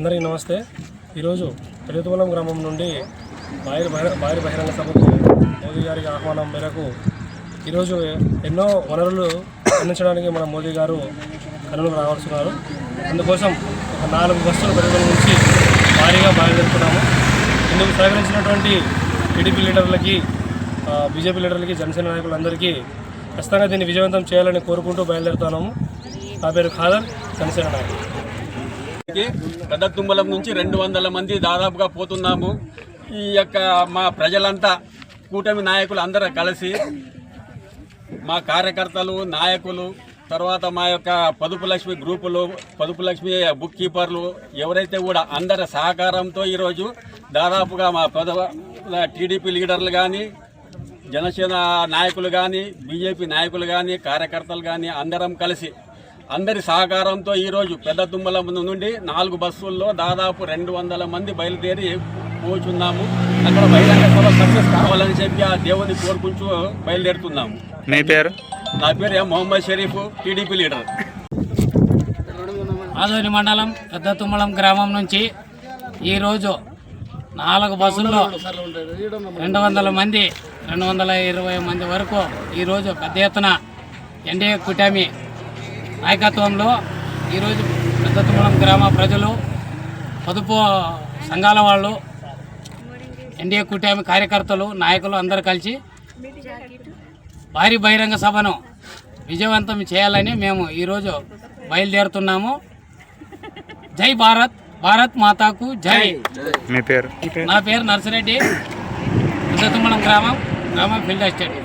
అందరికీ నమస్తే. ఈరోజు పెద్దతుమ్మలం గ్రామం నుండి భారీ బహిరంగ సభకు మోదీ గారి ఆహ్వానం మేరకు ఈరోజు ఎన్నో వనరులు అందించడానికి మన మోదీ గారు కర్నూలుకు రావాల్సినారు. అందుకోసం ఒక 4 బస్సులు పెద్దతుమ్మలం నుంచి భారీగా బయలుదేరుతున్నాము. ఇందుకు సహకరించినటువంటి టీడీపీ లీడర్లకి, బీజేపీ లీడర్లకి, జనసేన నాయకులందరికీ ఖచ్చితంగా దీన్ని విజయవంతం చేయాలని కోరుకుంటూ బయలుదేరుతున్నాము. నా పేరు ఖాదర్, జనసేన నాయకులు. పెద్దతుమ్మలం నుంచి 200 మంది దాదాపుగా పోతున్నాము. ఈ యొక్క మా ప్రజలంతా కూటమి నాయకులు అందరూ కలిసి, మా కార్యకర్తలు, నాయకులు, తర్వాత మా యొక్క పొదుపు లక్ష్మి గ్రూపులు, పొదుపు లక్ష్మి బుక్ కీపర్లు ఎవరైతే కూడా అందరి సహకారంతో ఈరోజు దాదాపుగా మా టీడీపీ లీడర్లు కానీ, జనసేన నాయకులు కానీ, బీజేపీ నాయకులు కానీ, కార్యకర్తలు కానీ అందరం కలిసి అందరి సహకారంతో ఈరోజు పెద్దతుమ్మలం నుండి 4 బస్సుల్లో దాదాపు 200 మంది బయలుదేరి పోచున్నాము. అక్కడ బహిరంగ సభ సక్సెస్ కావాలని చెప్పి ఆ దేవుని కోరుకుంటూ బయలుదేరుతున్నాము. మీ పేరు? నా పేరు మొహమ్మద్ షరీఫ్, టీడీపీ లీడర్. ఆదోని మండలం పెద్దతుమ్మలం గ్రామం నుంచి ఈరోజు 4 బస్సుల్లో 200 మంది, 220 మంది వరకు ఈరోజు పెద్ద ఎత్తున ఎన్డీఏ కూటమి నాయకత్వంలో ఈరోజు పెద్దతుమ్మలం గ్రామ ప్రజలు, పొదుపు సంఘాల వాళ్ళు, ఎన్డీఏ కూటమి కార్యకర్తలు, నాయకులు అందరూ కలిసి భారీ బహిరంగ సభను విజయవంతం చేయాలని మేము ఈరోజు బయలుదేరుతున్నాము. జై భారత్, భారత్ మాతాకు జై. మీ పేరు? నా పేరు నర్సిరెడ్డి, పెద్దతుమ్మలం గ్రామం ఫీల్డ్ ఎస్టేట్.